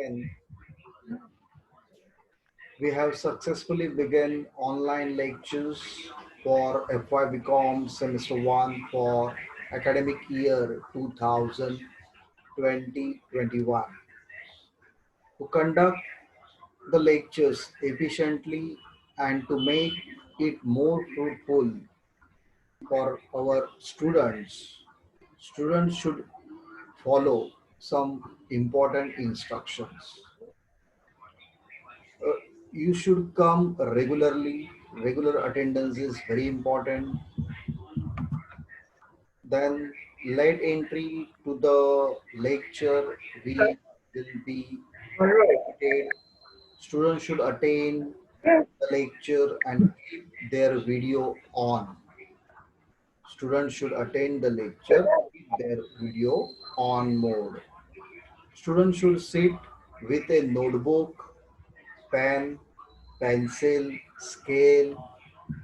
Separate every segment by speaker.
Speaker 1: Again, we have successfully begun online lectures for FYBCom Semester 1 for academic year 2020-21. To conduct the lectures efficiently and to make it more fruitful for our students should follow some important instructions. uh, you should come regularly. Regular attendance is very important. Then late entry to the lecture we will be
Speaker 2: All right.
Speaker 1: prohibited. Students should attend the lecture and keep their video on. Students should attend the lecture, keep their video on mode. Students should sit with a notebook, pen, pencil, scale,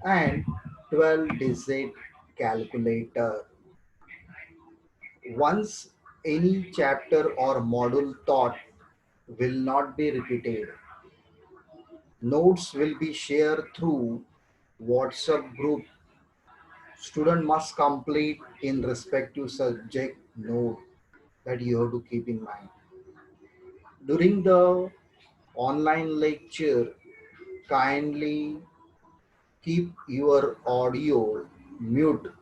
Speaker 1: and 12-digit calculator. Once any chapter or module taught will not be repeated. Notes will be shared through WhatsApp group. Student must complete in respective subject note that you have to keep in mind. During the online lecture, kindly keep your audio mute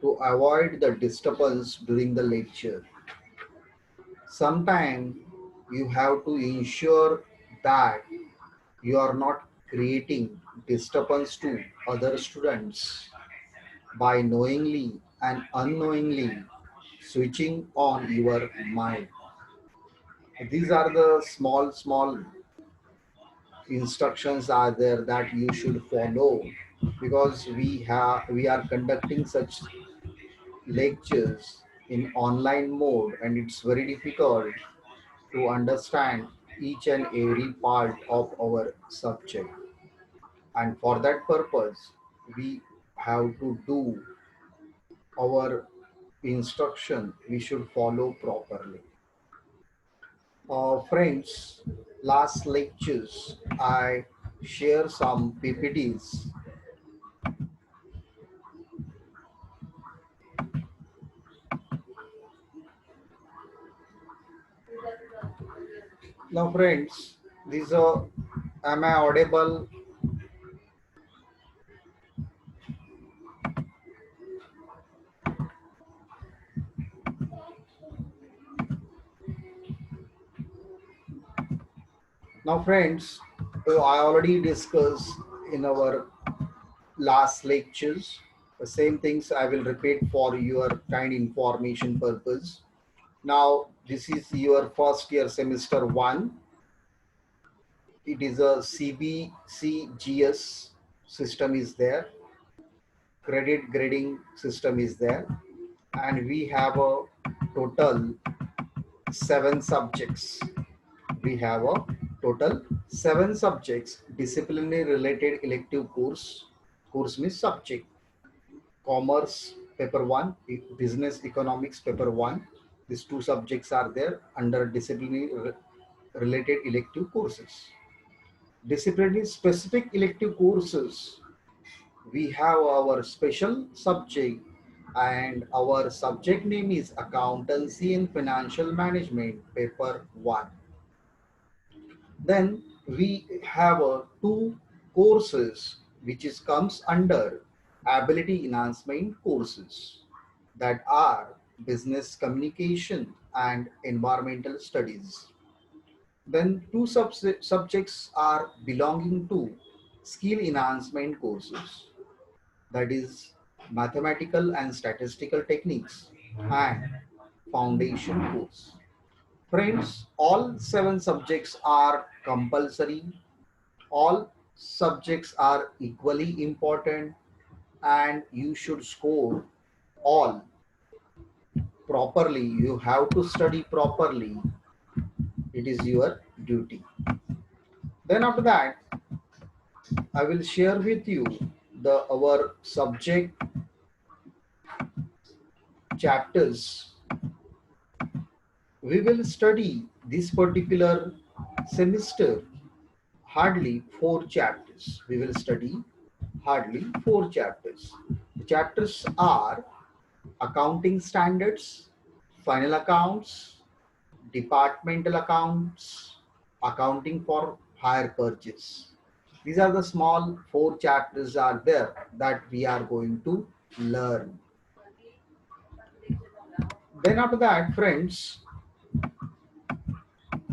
Speaker 1: to avoid the disturbance during the lecture. Sometimes you have to ensure that you are not creating disturbance to other students by knowingly and unknowingly switching on your mic. These are the small instructions are there that you should follow because we are conducting such lectures in online mode and it's very difficult to understand each and every part of our subject, and for that purpose we have to do our instruction we should follow properly. Friends, last lectures I share some PPTs. Now friends, these are, am I audible? Now friends, I already discussed in our last lectures. The same things I will repeat for your kind information purpose. Now, this is your first year semester 1. It is a CBCGS system is there. Credit grading system is there. And we have a total 7 subjects. We have a total 7 subjects. Disciplinary related elective course means subject. Commerce paper 1, business economics paper 1. These 2 subjects are there under disciplinary related elective courses. Disciplinary specific elective courses, we have our special subject, and our subject name is Accountancy and Financial Management paper 1. Then we have 2 courses which is comes under ability enhancement courses, that are business communication and environmental studies. Then 2 subjects are belonging to skill enhancement courses, that is mathematical and statistical techniques and foundation course. Friends, all 7 subjects are compulsory. All subjects are equally important and you should score all properly. You have to study properly. It is your duty. Then after that, I will share with you the our subject chapters. We will study this particular semester, hardly 4 chapters. We will study hardly 4 chapters. The chapters are accounting standards, final accounts, departmental accounts, accounting for hire purchase. These are the small 4 chapters are there that we are going to learn. Then after that, friends,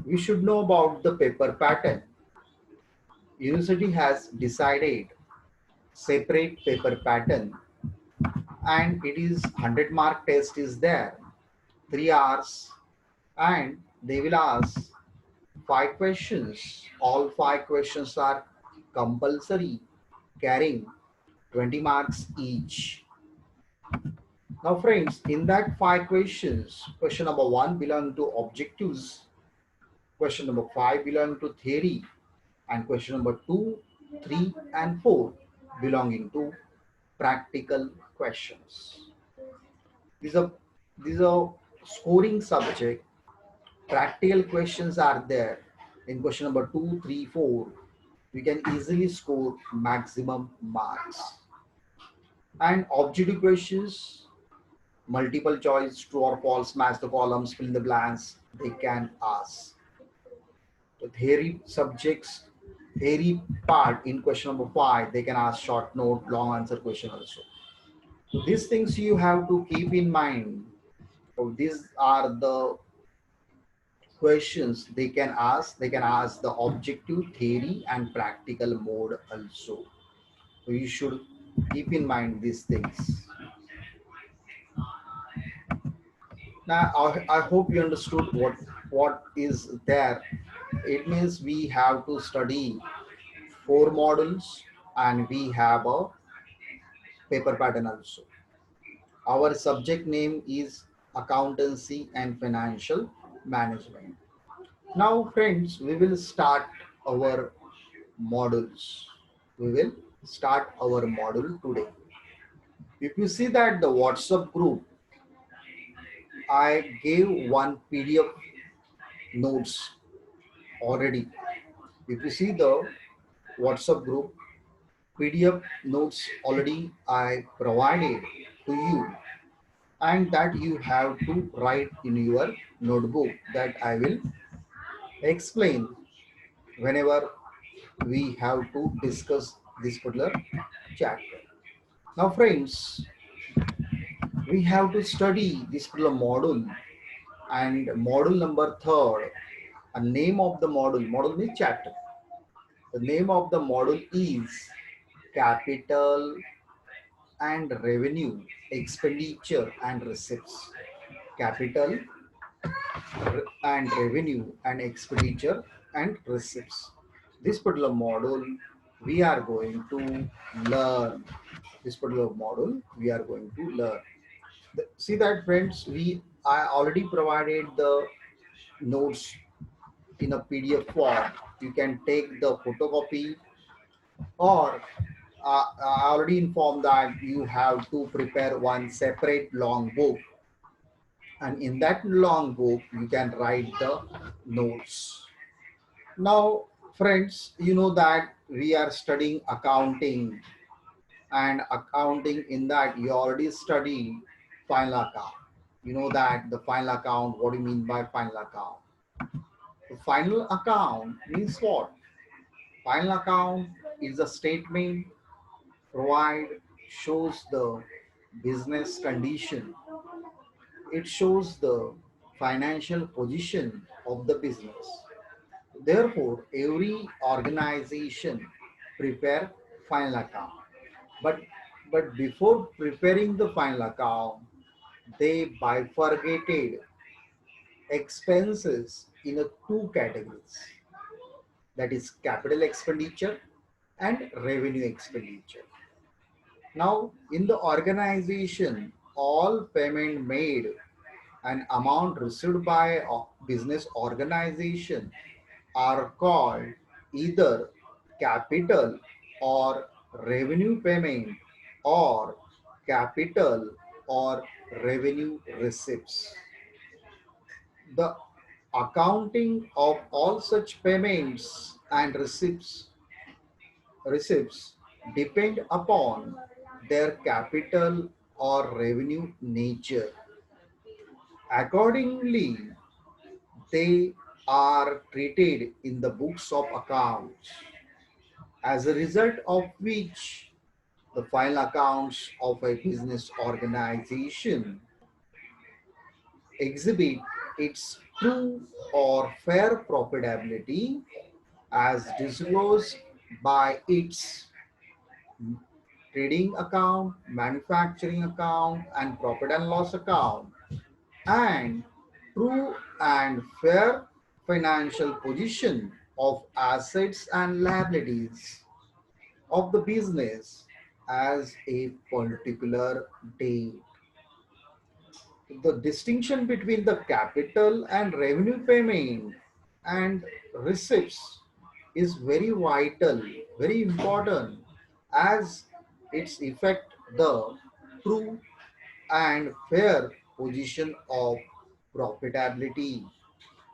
Speaker 1: we should know about the paper pattern. University has decided separate paper pattern, and it is 100 mark test is there, 3 hours, and they will ask 5 questions. All 5 questions are compulsory, carrying 20 marks each. Now, friends, in that 5 questions, question number 1 belong to objectives, question number 5 belong to theory, and question number 2, 3, and 4 belonging to practical questions. These are these are scoring subject. Practical questions are there. In question number 2, 3, 4, we can easily score maximum marks. And objective questions, multiple choice, true or false, match the columns, fill in the blanks, they can ask. The theory subjects, theory part in question number 5, they can ask short note, long answer question also. So these things you have to keep in mind. So these are the questions they can ask. They can ask the objective, theory, and practical mode also. So you should keep in mind these things. Now I hope you understood what is there. It means we have to study 4 modules and we have a paper pattern also. Our subject name is accountancy and financial management. Now, friends, we will start our modules. We will start our module today. If you see that the WhatsApp group, I gave one PDF notes already. If you see the WhatsApp group, PDF notes already I provided to you, and that you have to write in your notebook, that I will explain whenever we have to discuss this particular chapter. Now, friends, we have to study this particular module, and module number 3rd, a name of the module means chapter. The name of the module is capital and revenue, expenditure and receipts. Capital and revenue and expenditure and receipts. This particular module we are going to learn. This particular module we are going to learn. See that, friends, I already provided the notes in a PDF form. You can take the photocopy, or I already informed that you have to prepare one separate long book, and in that long book you can write the notes. Now, friends, you know that we are studying accounting, and accounting, in that you already studied final account. You know that the final account, what do you mean by final account? The final account means what? Final account is a statement provide shows the business condition. It shows the financial position of the business. Therefore, every organization prepare final account. But before preparing the final account, they bifurcated expenses in a 2 categories. That is capital expenditure and revenue expenditure. Now, in the organization, all payment made and amount received by a business organization are called either capital or revenue payment, or capital or revenue receipts. The Accounting of all such payments and receipts depend upon their capital or revenue nature. Accordingly, they are treated in the books of accounts, as a result of which the final accounts of a business organization exhibit its true or fair profitability as disclosed by its trading account, manufacturing account, and profit and loss account, and true and fair financial position of assets and liabilities of the business as a particular date. The distinction between the capital and revenue payment and receipts is very vital, very important, as its affect the true and fair position of profitability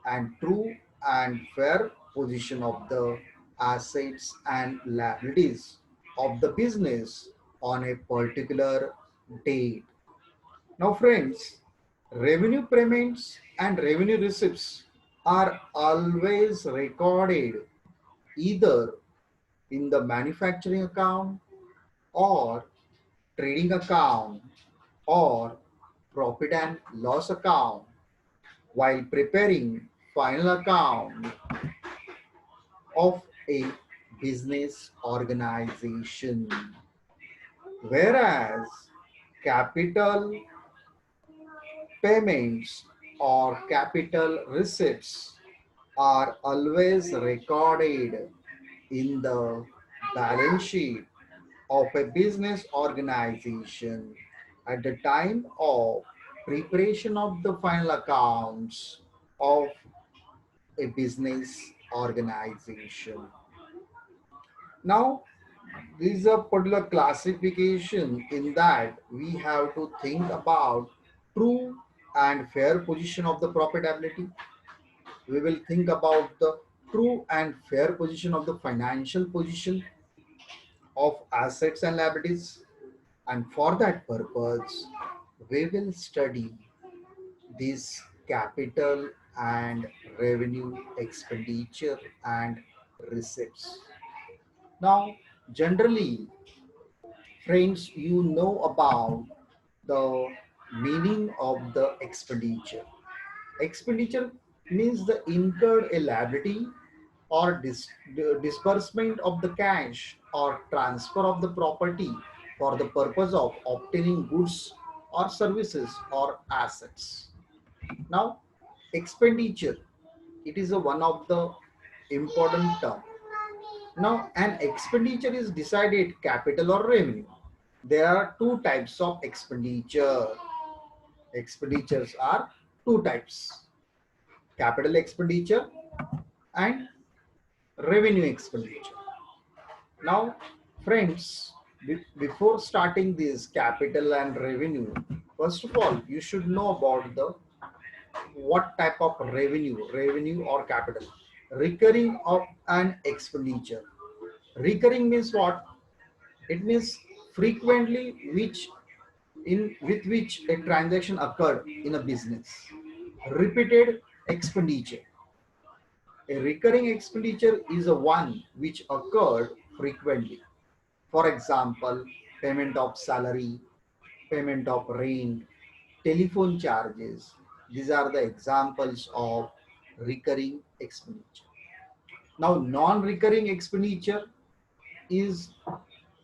Speaker 1: and true and fair position of the assets and liabilities of the business on a particular date. Now, friends, revenue payments and revenue receipts are always recorded either in the manufacturing account or trading account or profit and loss account while preparing final account of a business organization. Whereas capital payments or capital receipts are always recorded in the balance sheet of a business organization at the time of preparation of the final accounts of a business organization. Now, this is a particular classification in that we have to think about true and fair position of the profitability. We will think about the true and fair position of the financial position of assets and liabilities. And for that purpose, we will study this capital and revenue expenditure and receipts. Now, generally, friends, you know about the meaning of the expenditure. Expenditure means the incurred a liability or the disbursement of the cash or transfer of the property for the purpose of obtaining goods or services or assets. Now, expenditure, it is a one of the important term. Now, an expenditure is decided capital or revenue. There are two types of expenditure. Expenditures are two types: capital expenditure and revenue expenditure. Now, friends, before starting this capital and revenue, first of all, you should know about the what type of revenue or capital, recurring of an expenditure. Recurring means what? It means frequently which in with which a transaction occurred in a business. Repeated expenditure. A recurring expenditure is a one which occurred frequently. For example, payment of salary, payment of rent, telephone charges. These are the examples of recurring expenditure. Now, non-recurring expenditure is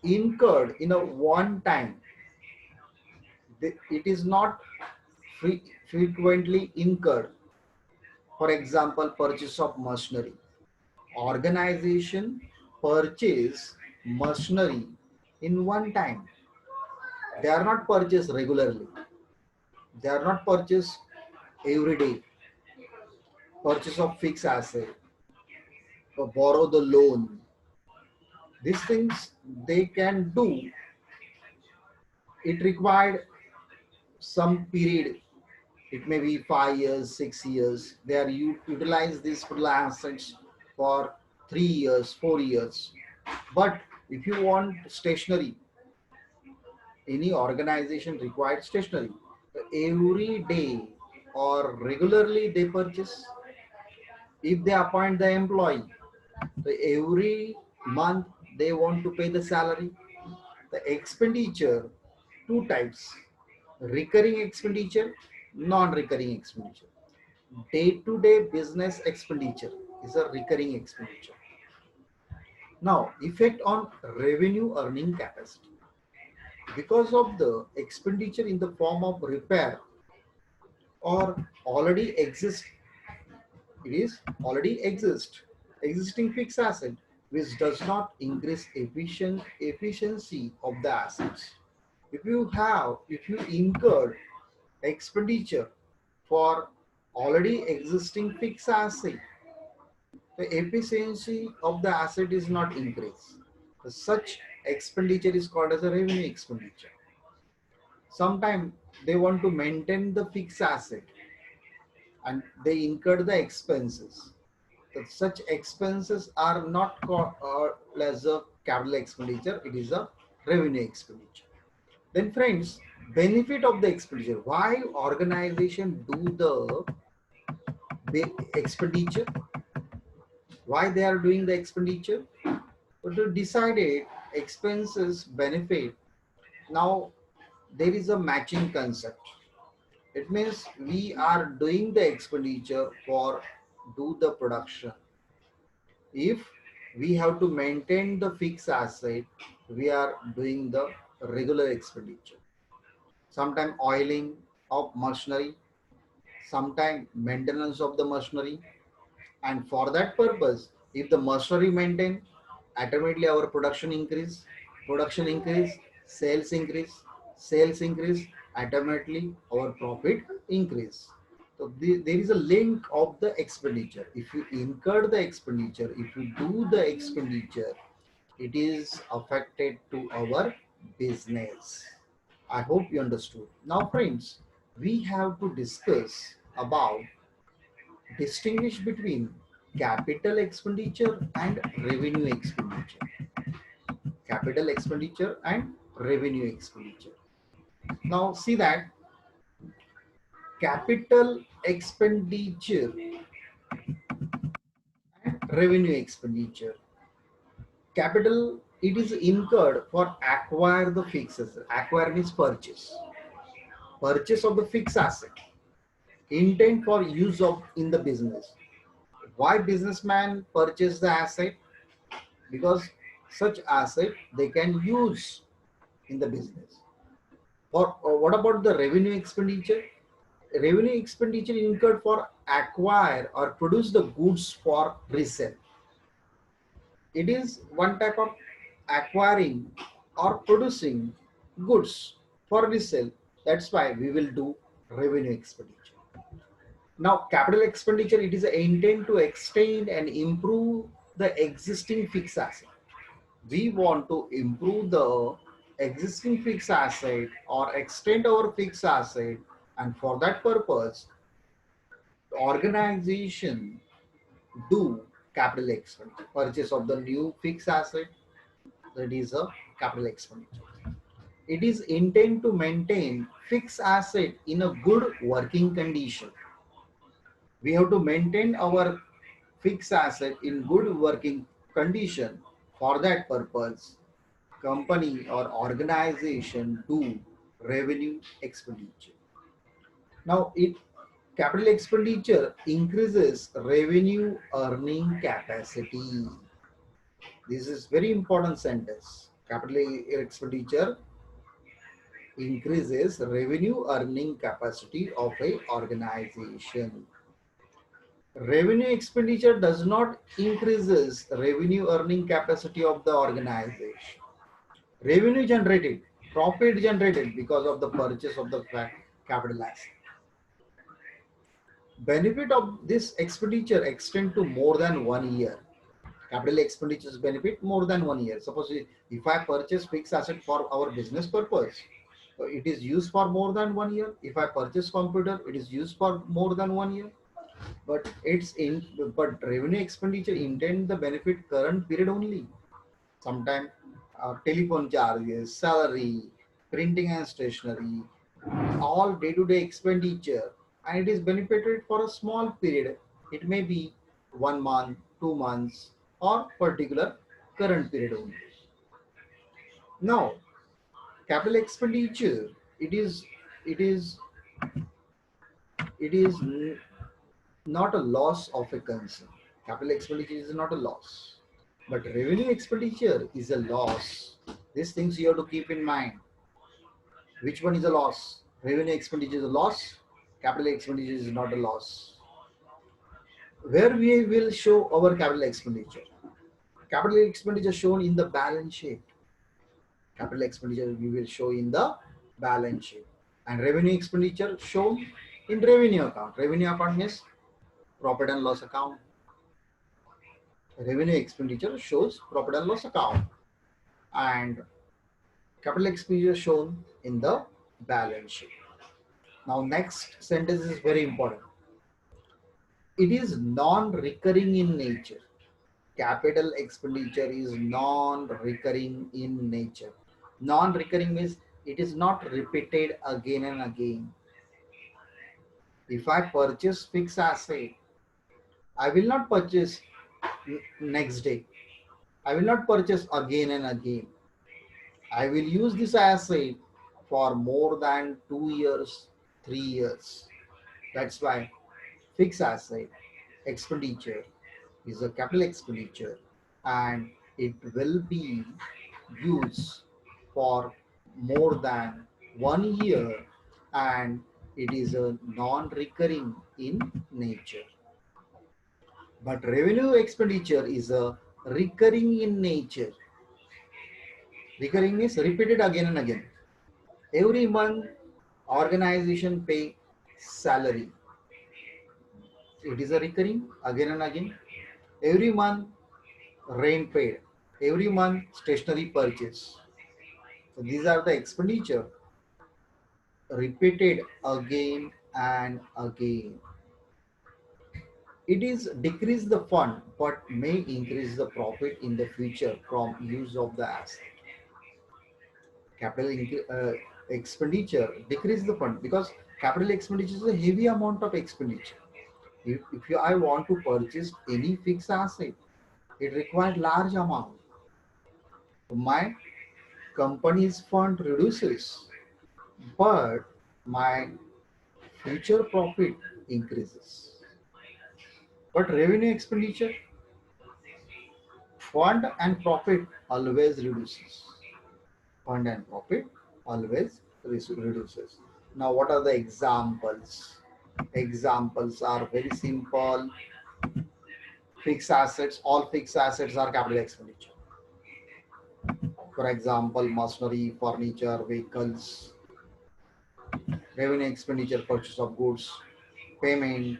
Speaker 1: incurred in a one time. It is not frequently incurred. For example, purchase of machinery. Organization purchase machinery in one time. They are not purchased regularly. They are not purchased every day. Purchase of fixed asset or borrow the loan. These things they can do. It required some period It may be 5 years, 6 years. They are utilize these assets for 3 years, 4 years. But if you want stationery, any organization required stationery. Every day or regularly they purchase. If they appoint the employee, so every month they want to pay the salary. The expenditure, two types: recurring expenditure, non-recurring expenditure. Day-to-day business expenditure is a recurring expenditure. Now, effect on revenue earning capacity. Because of the expenditure in the form of repair or already exist, it is already existing fixed asset which does not increase efficiency of the assets. If you incurred expenditure for already existing fixed asset, the efficiency of the asset is not increased. Such expenditure is called as a revenue expenditure. Sometimes they want to maintain the fixed asset and they incur the expenses. Such expenses are not called as a capital expenditure, it is a revenue expenditure. Then friends, benefit of the expenditure. Why organization do the expenditure? Why they are doing the expenditure? But to decide it, expenses benefit. Now there is a matching concept. It means we are doing the expenditure for do the production. If we have to maintain the fixed asset, we are doing the regular expenditure. Sometimes oiling of machinery, sometimes maintenance of the machinery, and for that purpose, if the machinery maintain, automatically our production increase, sales increase, sales increase, automatically our profit increase. So there is a link of the expenditure. If you incur the expenditure, if you do the expenditure, it is affected to our business. I hope you understood. Now friends, we have to discuss about distinguish between capital expenditure and revenue expenditure. Capital expenditure and revenue expenditure. Now see that capital expenditure and revenue expenditure. Capital, it is incurred for acquire the fixed asset. Acquire means purchase. Purchase of the fixed asset. Intent for use of in the business. Why businessman purchase the asset? Because such asset they can use in the business. For what about the revenue expenditure? Revenue expenditure incurred for acquire or produce the goods for resale. It is one type of acquiring or producing goods for resale. That's why we will do revenue expenditure. Now, capital expenditure, it is intended to extend and improve the existing fixed asset. We want to improve the existing fixed asset or extend our fixed asset, and for that purpose the organization do capital expenditure, purchase of the new fixed asset. That is a capital expenditure. It is intended to maintain fixed asset in a good working condition. We have to maintain our fixed asset in good working condition. For that purpose company or organization do revenue expenditure. Now, it capital expenditure increases revenue earning capacity. This is very important sentence. Capital expenditure increases revenue earning capacity of a organization. Revenue expenditure does not increases revenue earning capacity of the organization. Revenue generated, profit generated because of the purchase of the capital asset. Benefit of this expenditure extend to more than 1 year. Capital expenditures benefit more than 1 year. Suppose if I purchase fixed asset for our business purpose, It is used for more than 1 year. If I purchase computer, it is used for more than 1 year. But but revenue expenditure intend the benefit current period only. Sometimes telephone charges, salary, printing and stationery, all day-to-day expenditure, and it is benefited for a small period. It may be 1 month, 2 months, or particular current period only. Now, capital expenditure, it is it is it is not a loss of a concern. Capital expenditure is not a loss, but revenue expenditure is a loss. These things you have to keep in mind. Which one is a loss? Revenue expenditure is a loss. Capital expenditure is not a loss. Where we will show our capital expenditure. Capital expenditure shown in the balance sheet. Capital expenditure we will show in the balance sheet. And revenue expenditure shown in revenue account. Revenue account means profit and loss account. Revenue expenditure shows profit and loss account. And capital expenditure shown in the balance sheet. Now next sentence is very important. It is non-recurring in nature. Capital expenditure is non-recurring in nature. Non-recurring means it is not repeated again and again. If I purchase fixed asset, I will not purchase next day. I will not purchase again and again. I will use this asset for more than 2 years, 3 years. That's why fixed asset expenditure is a capital expenditure, and it will be used for more than 1 year, and it is a non-recurring in nature. But revenue expenditure is a recurring in nature. Recurring means repeated again and again. Every month organization pay salary. It is a recurring again and again. Every month rent paid. Every month stationery purchase. So these are the expenditure repeated again and again. It is decrease the fund but may increase the profit in the future from use of the asset. Capital expenditure decrease the fund because capital expenditure is a heavy amount of expenditure. If I want to purchase any fixed asset, it requires large amount. My company's fund reduces, but my future profit increases. But revenue expenditure, fund and profit always reduces. Fund and profit always reduces. Now, what are the examples? Examples are very simple. Fixed assets, all fixed assets are capital expenditure. For example, machinery, furniture, vehicles. Revenue expenditure, purchase of goods, payment,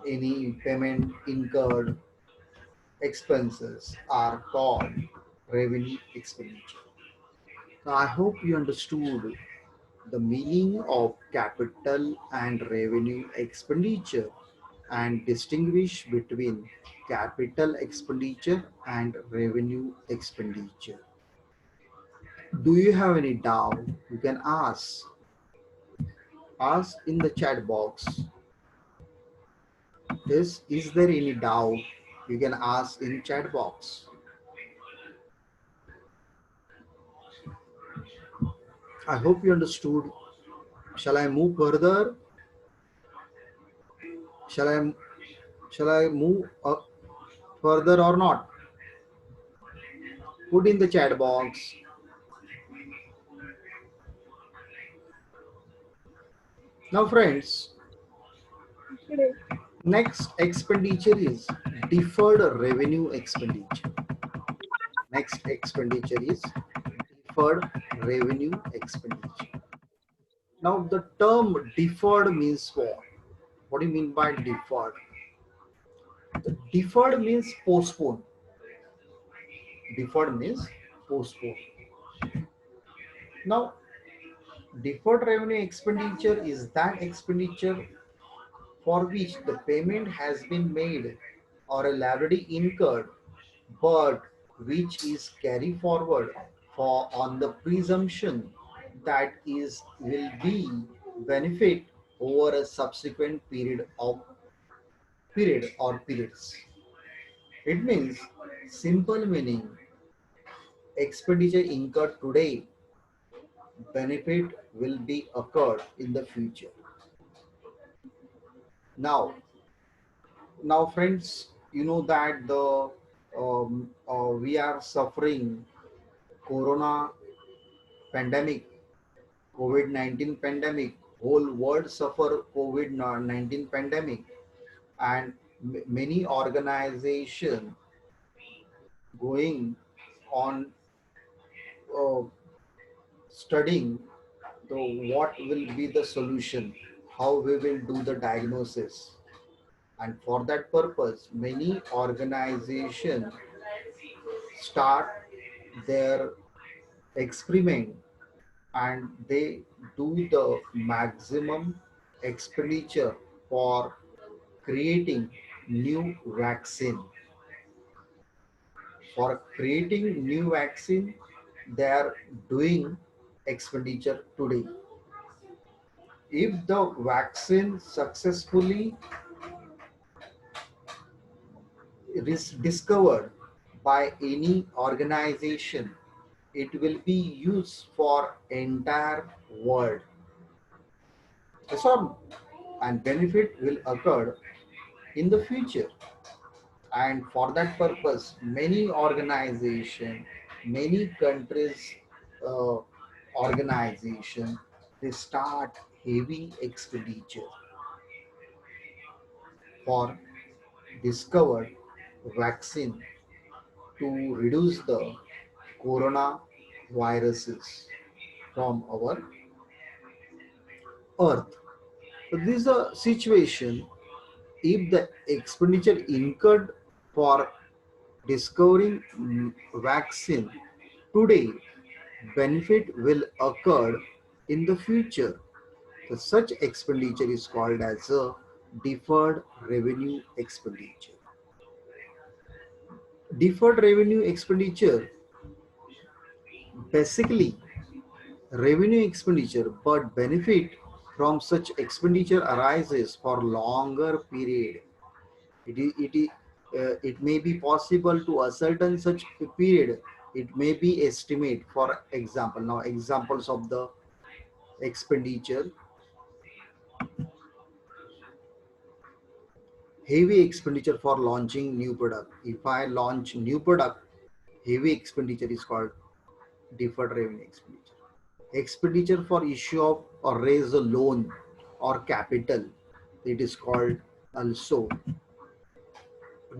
Speaker 1: any payment incurred, expenses are called revenue expenditure. Now, I hope you understood the meaning of capital and revenue expenditure and distinguish between capital expenditure and revenue expenditure. Do you have any doubt? You can ask in the chat box. Is there any doubt? You can ask in chat box. I hope you understood. Shall I move further? Shall I move up further or not? Put in the chat box. Now friends, next expenditure is deferred revenue expenditure. Next expenditure is deferred revenue expenditure. Now the term deferred means what? What do you mean by deferred? Deferred means postpone. Deferred means postpone. Now Deferred revenue expenditure is that expenditure for which the payment has been made or a liability incurred, but which is carried forward for on the presumption that is will be benefit over a subsequent period or periods. It means simple meaning expenditure incurred today, benefit will be occurred in the future. Now now friends, you know that the we are suffering corona pandemic, COVID-19 pandemic. Whole world suffer COVID-19 pandemic, and many organization going on uh, studying the what will be the solution, how we will do the diagnosis, and for that purpose many organization start their experiment, and they do the maximum expenditure for creating new vaccine. For creating new vaccine, they are doing expenditure today. If the vaccine successfully is discovered by any organization, it will be used for entire world. So, and benefit will occur in the future. And for that purpose many organization, many countries, uh, organization, they start heavy expenditure for discovered vaccine to reduce the corona viruses from our earth. So this is a situation. If the expenditure incurred for discovering vaccine today, benefit will occur in the future. So such expenditure is called as a deferred revenue expenditure. Deferred revenue expenditure basically revenue expenditure, but benefit from such expenditure arises for longer period. It may be possible to ascertain such a period. It may be estimate. For example, now examples of the expenditure: heavy expenditure for launching new product. If I launch new product, heavy expenditure is called deferred revenue expenditure. Expenditure for issue of or raise a loan or capital, it is called also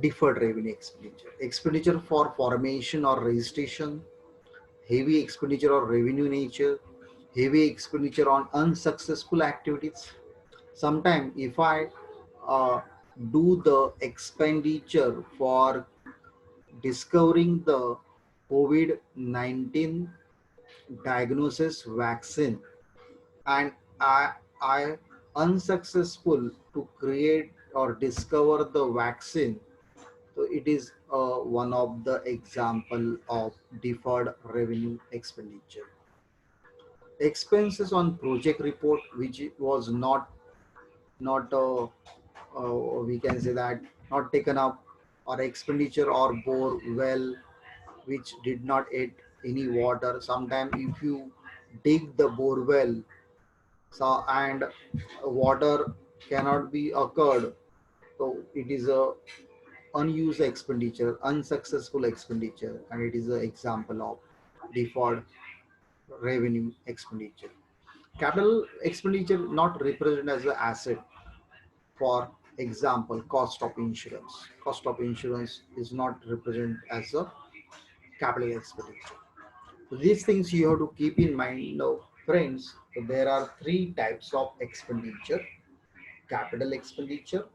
Speaker 1: deferred revenue expenditure. Expenditure for formation or registration, heavy expenditure or revenue nature, heavy expenditure on unsuccessful activities. Sometimes if I uh, do the expenditure for discovering the COVID-19 diagnosis vaccine, and I unsuccessful to create or discover the vaccine, so it is one of the example of deferred revenue expenditure. Expenses on project report which was not we can say that not taken up, or expenditure or bore well which did not add any water. Sometimes if you dig the bore well, so and water cannot be occurred, so it is a unused expenditure, unsuccessful expenditure, and it is an example of deferred revenue expenditure. Capital expenditure not represented as an asset. For example, cost of insurance. Cost of insurance is not represented as a capital expenditure. So these things you have to keep in mind now, friends. So there are three types of expenditure: capital expenditure,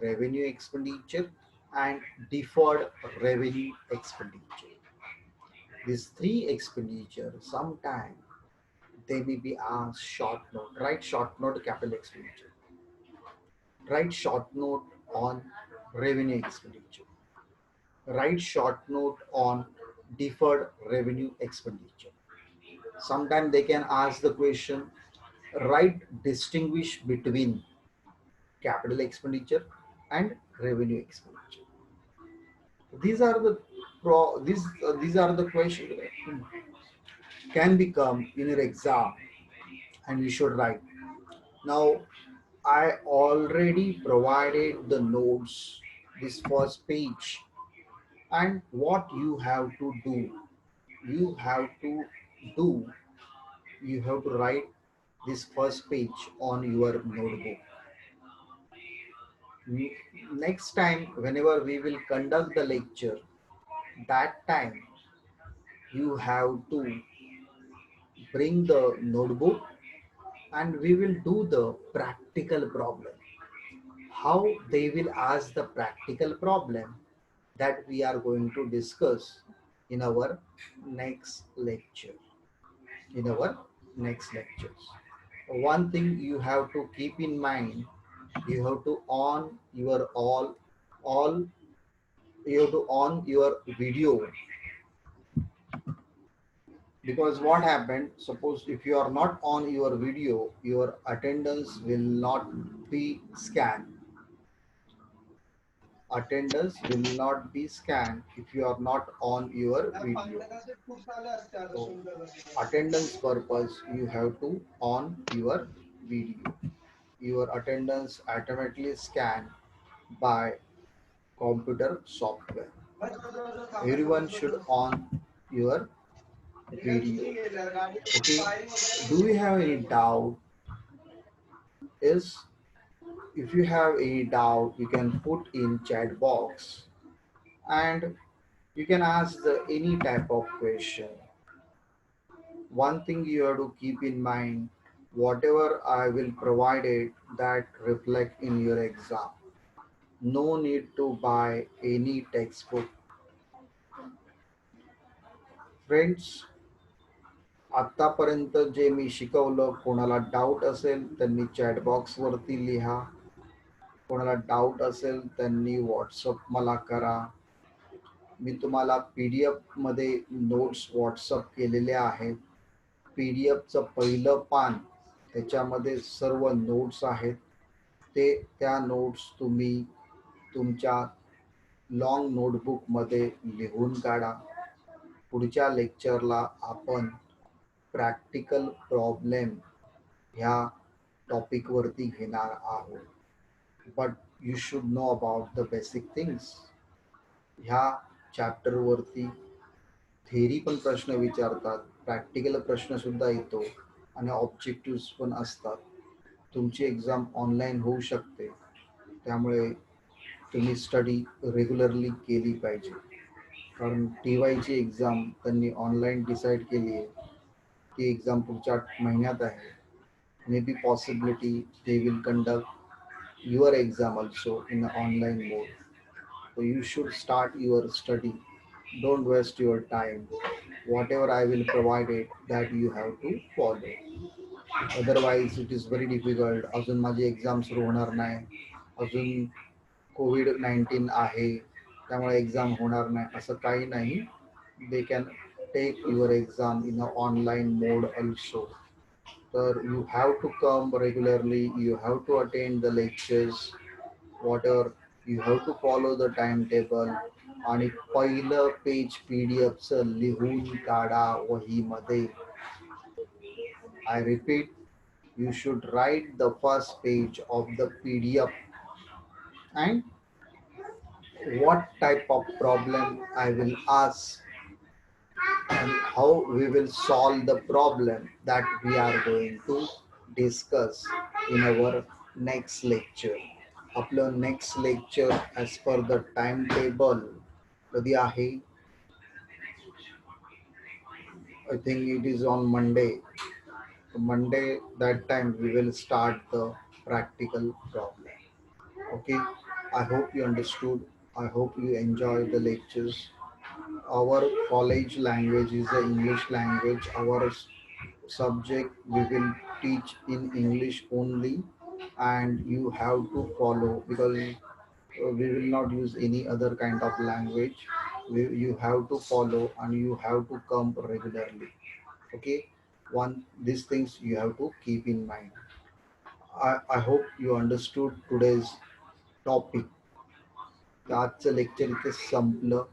Speaker 1: revenue expenditure, and deferred revenue expenditure. These three expenditure sometimes They may be asked short note, write short note capital expenditure, write short note on revenue expenditure, write short note on deferred revenue expenditure. Sometimes they can ask the question, write distinguish between capital expenditure and revenue expenditure. These are the these are the questions can become in your exam and you should write. Now I already provided the notes, this first page, and what you have to do. You have to do, you have to write this first page on your notebook. Next time, whenever we will conduct the lecture, that time you have to bring the notebook and we will do the practical problem. How they will ask the practical problem, that we are going to discuss in our next lecture. In our next lectures. One thing you have to keep in mind, you have to on your all you have to on your video, because what happened, suppose if you are not on your video, your attendance will not be scanned. Attendance will not be scanned if you are not on your video. So attendance purpose, you have to on your video. Your attendance automatically scanned by computer software. Everyone should on your video. Okay. Do we have any doubt? Is if you have any doubt, you can put in chat box and you can ask the any type of question. One thing you have to keep in mind, whatever I will provide it, that reflect in your exam. No need to buy any textbook. Friends, आतापर्यंत जे मी शिकवलं, कोणाला doubt असेल त्यांनी chat बॉक्सवरती लिहा. कोणाला doubt असेल त्यांनी WhatsApp मला करा. मी तुम्हाला पी डी एफमध्ये नोट्स व्हॉट्सअप केलेले आहेत. पी डी एफचं पहिलं पान, त्याच्यामध्ये सर्व नोट्स आहेत. त्या नोट्स तुम्ही तुमच्या लॉंग नोटबुकमध्ये लिहून काढा. पुढच्या लेक्चरला आपण प्रॅक्टिकल प्रॉब्लेम ह्या टॉपिकवरती घेणार आहोत. But you should know about the basic things. ह्या चॅप्टरवरती थेरी पण प्रश्न विचारतात, प्रॅक्टिकल प्रश्नसुद्धा येतो आणि ऑब्जेक्टिव्स पण असतात. तुमची एक्झाम ऑनलाईन होऊ शकते, त्यामुळे तुम्ही स्टडी रेग्युलरली केली पाहिजे. कारण टी वायची एक्झाम त्यांनी ऑनलाईन डिसाईड केली आहे. ती एक्झाम पुढच्या महिन्यात आहे. May be possibility they will conduct your exam also in online mode. So you should start your study. Don't waste your time. Whatever I will provide it, that you have to follow. Otherwise it is very difficult. अजून माझी exam सुरू होणार नाही, अजून COVID-19 आहे त्यामुळे exam होणार नाही, असं काही नाही. They can take your exam in an online mode also. तर you have to come regularly, you have to attend the lectures, whatever you have to follow the timetable. आणि पहिलं पेज पी डी एफचं लिहून काढा वहीमध्ये. I repeat, you should write the first page of the PDF and what type of problem I will ask and how we will solve the problem, that we are going to discuss in our next lecture. आपलं next lecture as per the time table कधी आहे? I think it is on Monday. Monday, that time we will start the practical problem. Okay, I hope you understood. I hope you enjoy the lectures. Our college language is the English language. Our subject we will teach in English only, and you have to follow because we will not use any other kind of language. You have to follow and you have to come regularly. Okay, one these things you have to keep in mind. I hope you understood today's topic. आजचं lecture इथे संपलं.